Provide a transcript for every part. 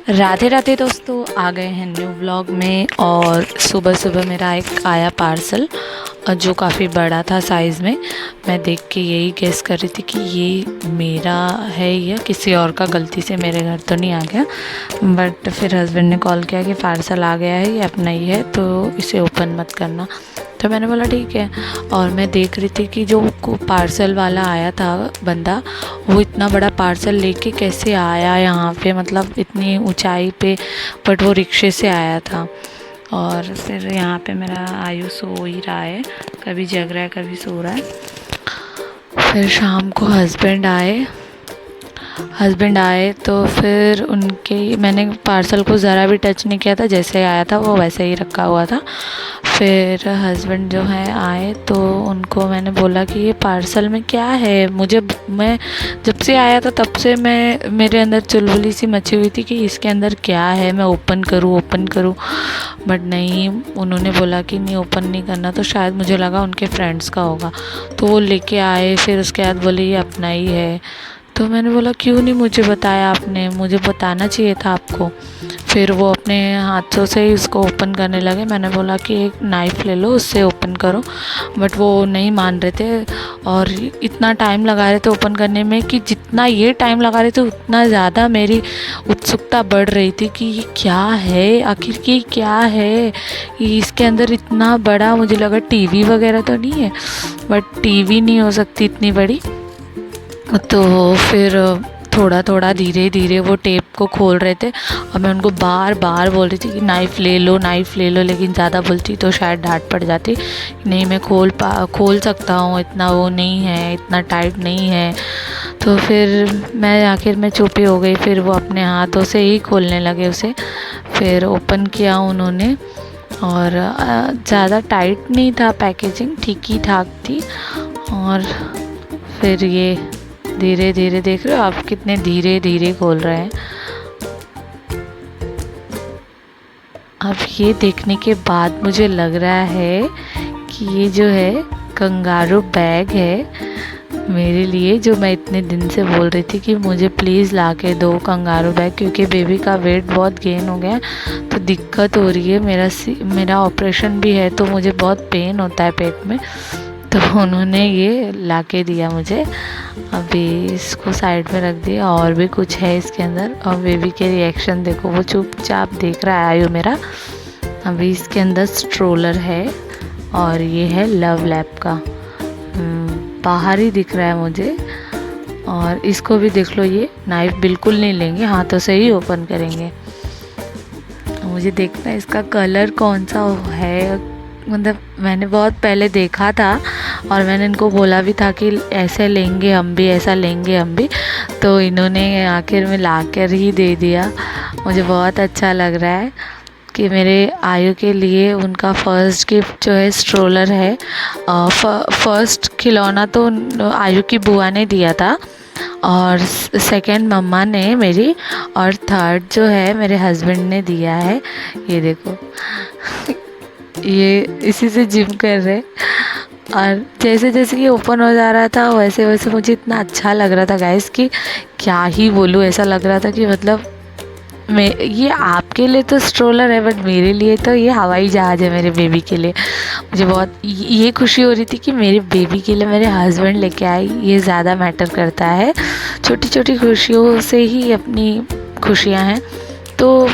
राधे राधे दोस्तों, आ गए हैं न्यू व्लॉग में। और सुबह सुबह मेरा एक आया पार्सल जो काफ़ी बड़ा था साइज़ में। मैं देख के यही गेस कर रही थी कि ये मेरा है या किसी और का गलती से मेरे घर तो नहीं आ गया। बट फिर हस्बैंड ने कॉल किया कि पार्सल आ गया है, ये अपना ही है तो इसे ओपन मत करना। तो मैंने बोला ठीक है। और मैं देख रही थी कि जो पार्सल वाला आया था बंदा, वो इतना बड़ा पार्सल लेके कैसे आया यहाँ पे, मतलब इतनी ऊंचाई पे। बट वो रिक्शे से आया था। और फिर यहाँ पे मेरा आयु सो ही रहा है, कभी जग रहा है कभी सो रहा है। फिर शाम को हस्बैंड आए तो फिर मैंने पार्सल को ज़रा भी टच नहीं किया था, जैसे आया था वो वैसे ही रखा हुआ था। फिर हस्बैंड जो है आए तो उनको मैंने बोला कि ये पार्सल में क्या है। मैं जब से आया था तब से मेरे अंदर चुलबुली सी मची हुई थी कि इसके अंदर क्या है, मैं ओपन करूँ। बट नहीं, उन्होंने बोला कि नहीं ओपन नहीं करना। तो शायद मुझे लगा उनके फ्रेंड्स का होगा, तो वो लेके आए। फिर उसके बाद बोले ये अपना ही है। तो मैंने बोला क्यों नहीं मुझे बताया आपने, मुझे बताना चाहिए था आपको। फिर वो अपने हाथों से ही उसको ओपन करने लगे। मैंने बोला कि एक नाइफ़ ले लो, उससे ओपन करो। बट वो नहीं मान रहे थे और इतना टाइम लगा रहे थे ओपन करने में कि जितना ये टाइम लगा रहे थे उतना ज़्यादा मेरी उत्सुकता बढ़ रही थी कि ये क्या है, आखिर ये क्या है। इसके अंदर इतना बड़ा, मुझे लगा टीवी वगैरह तो नहीं है, बट टीवी नहीं हो सकती इतनी बड़ी। तो फिर थोड़ा थोड़ा धीरे धीरे वो टेप को खोल रहे थे और मैं उनको बार बार बोल रही थी कि नाइफ़ ले लो, लेकिन ज़्यादा बोलती तो शायद डांट पड़ जाती। नहीं, मैं खोल सकता हूँ, इतना वो नहीं है, इतना टाइट नहीं है। तो फिर आखिर में चुप ही हो गई। फिर वो अपने हाथों से ही खोलने लगे उसे। फिर ओपन किया उन्होंने और ज़्यादा टाइट नहीं था, पैकेजिंग ठीक ही ठाक थी। और फिर ये धीरे धीरे, देख रहे हो आप कितने धीरे धीरे खोल रहे हैं। अब ये देखने के बाद मुझे लग रहा है कि ये जो है कंगारू बैग है मेरे लिए, जो मैं इतने दिन से बोल रही थी कि मुझे प्लीज़ ला के दो कंगारू बैग, क्योंकि बेबी का वेट बहुत गेन हो गया तो दिक्कत हो रही है। मेरा ऑपरेशन भी है तो मुझे बहुत पेन होता है पेट में। तो उन्होंने ये ला के दिया मुझे। अभी इसको साइड में रख दिया। और भी कुछ है इसके अंदर। और बेबी के रिएक्शन देखो, वो चुपचाप देख रहा है आयु मेरा। अभी इसके अंदर स्ट्रोलर है और ये है लव लैप का। बाहर ही दिख रहा है मुझे। और इसको भी देख लो, ये नाइफ बिल्कुल नहीं लेंगे, हाथों से ही ओपन करेंगे। मुझे देखना है इसका कलर कौन सा है। मतलब मैंने बहुत पहले देखा था और मैंने इनको बोला भी था कि ऐसे लेंगे हम भी, ऐसा लेंगे हम भी। तो इन्होंने आखिर में ला कर ही दे दिया। मुझे बहुत अच्छा लग रहा है कि मेरे आयु के लिए उनका फर्स्ट गिफ्ट जो है स्ट्रोलर है। फर्स्ट खिलौना तो आयु की बुआ ने दिया था, और सेकंड मम्मा ने मेरी, और थर्ड जो है मेरे हस्बैंड ने दिया है। ये देखो ये इसी से जिम कर रहे। और जैसे जैसे ये ओपन हो जा रहा था वैसे वैसे मुझे इतना अच्छा लग रहा था गाइस कि क्या ही बोलूँ। ऐसा लग रहा था कि मतलब ये आपके लिए तो स्ट्रोलर है, बट मेरे लिए तो ये हवाई जहाज़ है मेरे बेबी के लिए। मुझे बहुत ये खुशी हो रही थी कि मेरे बेबी के लिए मेरे हस्बैंड लेके आए, ये ज़्यादा मैटर करता है। छोटी छोटी खुशियों से ही अपनी खुशियाँ हैं। तो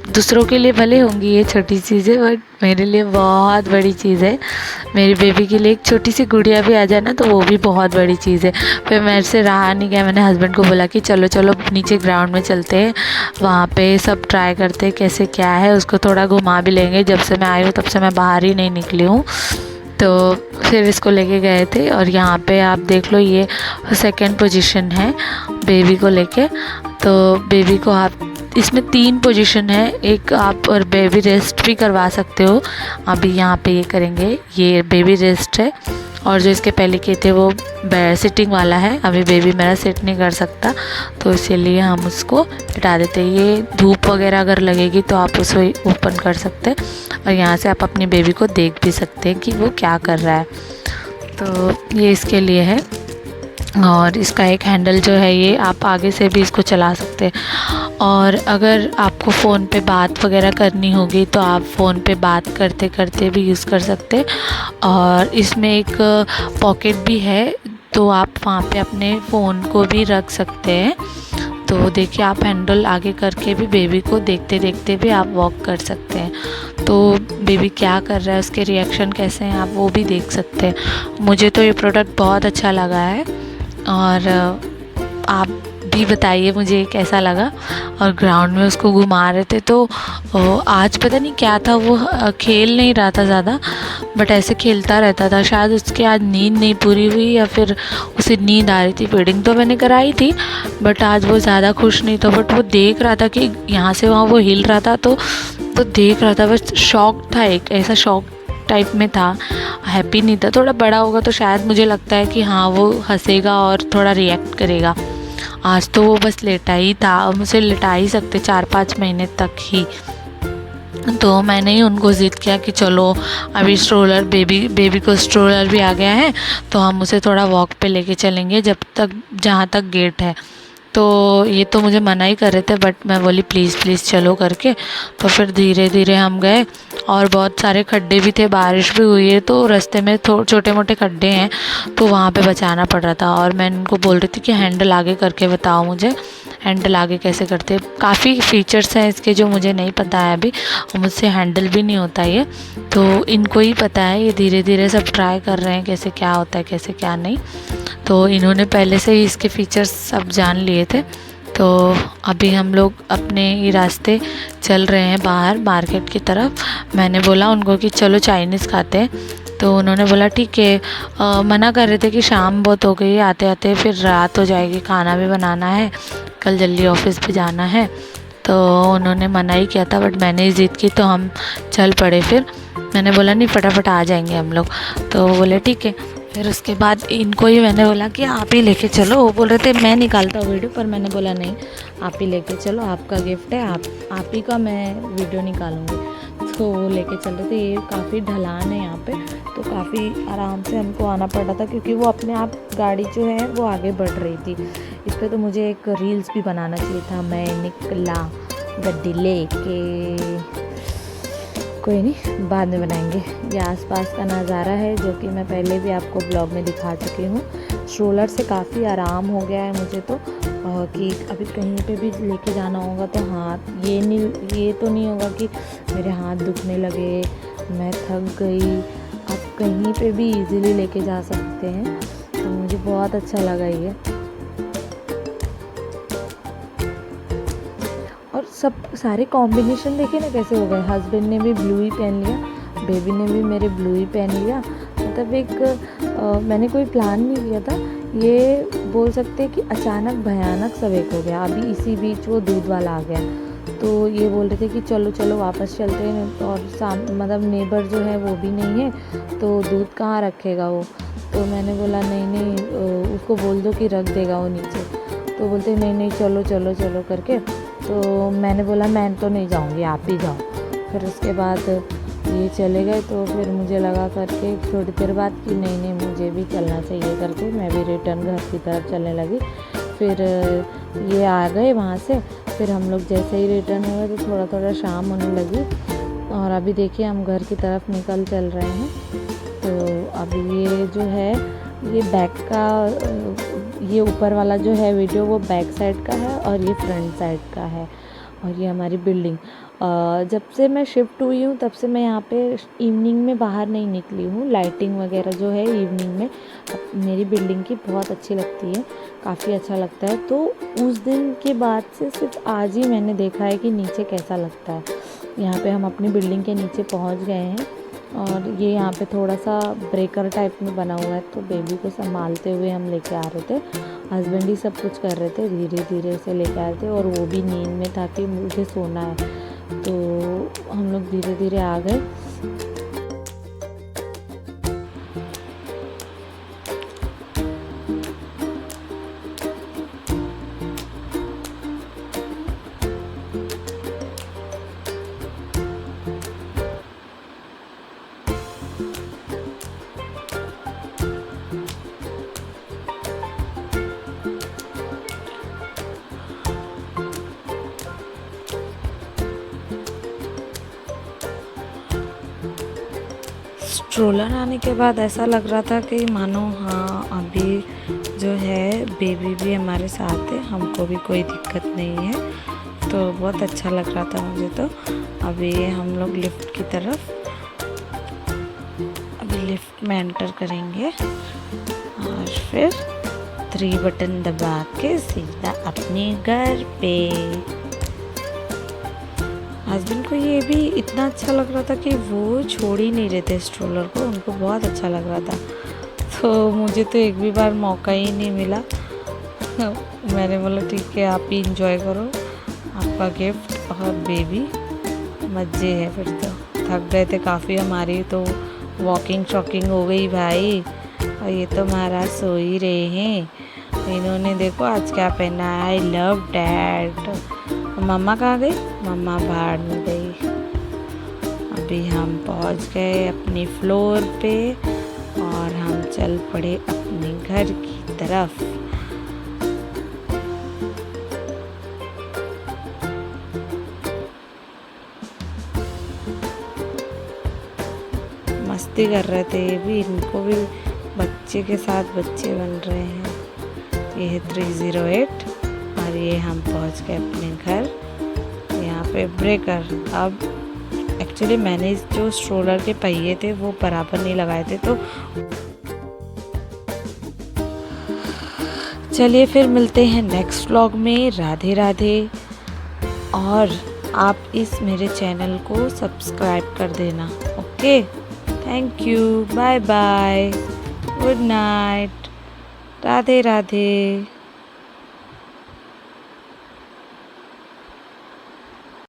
दूसरों के लिए भले होंगी ये छोटी चीज़ें, बट मेरे लिए बहुत बड़ी चीज़ है। मेरी बेबी के लिए एक छोटी सी गुड़िया भी आ जाए ना तो वो भी बहुत बड़ी चीज़ है। फिर मेरे से रहा नहीं गया, मैंने हस्बैंड को बोला कि चलो चलो नीचे ग्राउंड में चलते हैं, वहाँ पे सब ट्राई करते हैं कैसे क्या है। उसको थोड़ा घुमा भी लेंगे। जब से मैं आई हूँ तब से मैं बाहर ही नहीं निकली हूँ। तो फिर इसको लेके गए थे। और यहाँ पे आप देख लो, ये सेकंड पोजीशन है बेबी को लेके। तो बेबी को आप, इसमें 3 पोजीशन है। एक आप और बेबी रेस्ट भी करवा सकते हो। अभी यहाँ पे ये करेंगे, ये बेबी रेस्ट है। और जो इसके पहले किए थे वो सिटिंग वाला है। अभी बेबी मेरा सिट नहीं कर सकता तो इसीलिए हम उसको हटा देते हैं। ये धूप वगैरह अगर लगेगी तो आप उसे ओपन कर सकते हैं और यहाँ से आप अपनी बेबी को देख भी सकते हैं कि वो क्या कर रहा है। तो ये इसके लिए है। और इसका एक हैंडल जो है ये आप आगे से भी इसको चला सकते हैं। और अगर आपको फ़ोन पे बात वगैरह करनी होगी तो आप फ़ोन पे बात करते करते भी यूज़ कर सकते हैं। और इसमें एक पॉकेट भी है, तो आप वहाँ पे अपने फ़ोन को भी रख सकते हैं। तो देखिए, आप हैंडल आगे करके भी बेबी को देखते देखते भी आप वॉक कर सकते हैं। तो बेबी क्या कर रहा है, उसके रिएक्शन कैसे हैं, आप वो भी देख सकते हैं। मुझे तो ये प्रोडक्ट बहुत अच्छा लगा है, और आप भी बताइए मुझे कैसा लगा। और ग्राउंड में उसको घुमा रहे थे, तो आज पता नहीं क्या था, वो खेल नहीं रहा था ज़्यादा, बट ऐसे खेलता रहता था। शायद उसके आज नींद नहीं पूरी हुई, या फिर उसे नींद आ रही थी। फीडिंग तो मैंने कराई थी, बट आज वो ज़्यादा खुश नहीं था। बट वो देख रहा था कि यहाँ से वहाँ वो हिल रहा था, तो देख रहा था, बस शॉक था, एक ऐसा शॉक टाइप में था, हैप्पी नहीं था। थोड़ा बड़ा होगा तो शायद मुझे लगता है कि हाँ वो हंसेगा और थोड़ा रिएक्ट करेगा। आज तो वो बस लेटा ही था, और मुझे लिटा ही सकते 4-5 महीने तक ही। तो मैंने ही उनको ज़िद किया कि चलो अभी स्ट्रोलर, बेबी को स्ट्रोलर भी आ गया है, तो हम उसे थोड़ा वॉक पे लेके चलेंगे जहाँ तक गेट है। तो ये तो मुझे मना ही कर रहे थे, बट मैं बोली प्लीज़ प्लीज़ चलो करके। तो फिर धीरे धीरे हम गए, और बहुत सारे खड्डे भी थे, बारिश भी हुई है, तो रास्ते में छोटे मोटे खड्डे हैं, तो वहाँ पे बचाना पड़ रहा था। और मैं उनको बोल रही थी कि हैंडल आगे करके बताओ मुझे, हैंडल आगे कैसे करते हैं। काफ़ी फ़ीचर्स हैं इसके जो मुझे नहीं पता है अभी, और मुझसे हैंडल भी नहीं होता ये, तो इनको ही पता है। ये धीरे धीरे सब ट्राई कर रहे हैं कैसे क्या होता है, कैसे क्या नहीं। तो इन्होंने पहले से ही इसके फ़ीचर्स सब जान लिए थे। तो अभी हम लोग अपने ही रास्ते चल रहे हैं बाहर मार्केट की तरफ। मैंने बोला उनको कि चलो चाइनीज़ खाते हैं, तो उन्होंने बोला ठीक है। मना कर रहे थे कि शाम बहुत हो गई, आते आते फिर रात हो जाएगी, खाना भी बनाना है, कल जल्दी ऑफिस भी जाना है। तो उन्होंने मना ही किया था, बट मैंने ही ज़िद की, तो हम चल पड़े। फिर मैंने बोला नहीं, फटाफट आ जाएंगे हम लोग। तो वो बोले ठीक है। फिर उसके बाद इनको ही मैंने बोला कि आप ही लेके चलो। वो बोल रहे थे मैं निकालता हूँ वीडियो, पर मैंने बोला नहीं, आप ही लेके चलो, आपका गिफ्ट है, आप ही का मैं वीडियो निकालूंगी। तो वो लेके चल रहे थे। ये काफ़ी ढलान है यहाँ पे, तो काफ़ी आराम से हमको आना पड़ रहा था, क्योंकि वो अपने आप गाड़ी जो है वो आगे बढ़ रही थी। इस पर तो मुझे एक रील्स भी बनाना चाहिए था। मैं निकला गड्डी लेके, कोई नहीं, बाद में बनाएंगे। ये आसपास का नज़ारा है, जो कि मैं पहले भी आपको ब्लॉग में दिखा चुकी हूँ। स्ट्रोलर से काफ़ी आराम हो गया है मुझे तो, कि अभी कहीं पे भी लेके जाना होगा तो हाथ ये तो नहीं होगा कि मेरे हाथ दुखने लगे, मैं थक गई। आप कहीं पे भी इजीली लेके जा सकते हैं, तो मुझे बहुत अच्छा लगा ये। और सब सारे कॉम्बिनेशन देखिए ना कैसे हो गए। हस्बैंड ने भी ब्लू ही पहन लिया, बेबी ने भी मेरे ब्लू ही पहन लिया। मतलब एक मैंने कोई प्लान नहीं किया था, ये बोल सकते हैं कि अचानक भयानक सब एक हो गया। अभी इसी बीच वो दूध वाला आ गया, तो ये बोल रहे थे कि चलो चलो वापस चलते हैं। और मतलब नेबर जो है वो भी नहीं है, तो दूध कहाँ रखेगा वो। तो मैंने बोला नहीं नहीं, उसको बोल दो कि रख देगा वो नीचे। तो बोलते नहीं नहीं चलो चलो चलो करके। तो मैंने बोला मैं तो नहीं जाऊंगी, आप ही जाओ। फिर उसके बाद ये चले गए, तो फिर मुझे लगा करके थोड़ी देर बाद कि नहीं नहीं मुझे भी चलना चाहिए करके मैं भी रिटर्न घर की तरफ चलने लगी। फिर ये आ गए वहाँ से। फिर हम लोग जैसे ही रिटर्न हुए तो थोड़ा थोड़ा शाम होने लगी, और अभी देखिए हम घर की तरफ निकल चल रहे हैं। तो अभी ये जो है ये बैक का, ये ऊपर वाला जो है वीडियो वो बैक साइड का है, और ये फ्रंट साइड का है। और ये हमारी बिल्डिंग, जब से मैं शिफ्ट हुई हूँ तब से मैं यहाँ पे इवनिंग में बाहर नहीं निकली हूँ। लाइटिंग वगैरह जो है इवनिंग में मेरी बिल्डिंग की बहुत अच्छी लगती है, काफ़ी अच्छा लगता है। तो उस दिन के बाद से सिर्फ आज ही मैंने देखा है कि नीचे कैसा लगता है। यहाँ पे हम अपनी बिल्डिंग के नीचे पहुँच गए हैं, और ये यहाँ पे थोड़ा सा ब्रेकर टाइप में बना हुआ है, तो बेबी को संभालते हुए हम लेके आ रहे थे। हस्बैंड ही सब कुछ कर रहे थे, धीरे धीरे से लेके आ रहे थे, और वो भी नींद में था कि मुझे सोना है। तो हम लोग धीरे धीरे आ गए। स्ट्रोलर आने के बाद ऐसा लग रहा था कि मानो हाँ अभी जो है बेबी भी हमारे साथ है, हमको भी कोई दिक्कत नहीं है, तो बहुत अच्छा लग रहा था मुझे। तो अभी हम लोग लिफ्ट की तरफ अभी लिफ्ट में एंटर करेंगे और फिर 3 बटन दबा के सीधा अपने घर पे। हस्बैंड को ये भी इतना अच्छा लग रहा था कि वो छोड़ ही नहीं रहे थे स्ट्रोलर को, उनको बहुत अच्छा लग रहा था। तो मुझे तो एक भी बार मौका ही नहीं मिला। मैंने बोला ठीक है आप ही इंजॉय करो, आपका गिफ्ट और बेबी मज़े है। फिर तो थक गए थे काफ़ी, हमारी तो वॉकिंग शॉकिंग हो गई भाई, और ये तो महाराज सो ही रहे हैं। इन्होंने देखो आज क्या पहना है, आई लव डैड। मम्मा कहाँ गई? मम्मा बाहर में गई। अभी हम पहुंच गए अपनी फ्लोर पे और हम चल पड़े अपने घर की तरफ। मस्ती कर रहे थे ये भी, इनको भी बच्चे के साथ बच्चे बन रहे हैं। ये है 308 और ये हम पहुंच गए अपने घर। यहाँ पे ब्रेकर, अब एक्चुअली मैंने जो स्ट्रोलर के पहिए थे वो बराबर नहीं लगाए थे, तो चलिए फिर मिलते हैं नेक्स्ट व्लॉग में। राधे राधे, और आप इस मेरे चैनल को सब्सक्राइब कर देना। Okay, thank you, bye bye, good night, Radhe Radhe.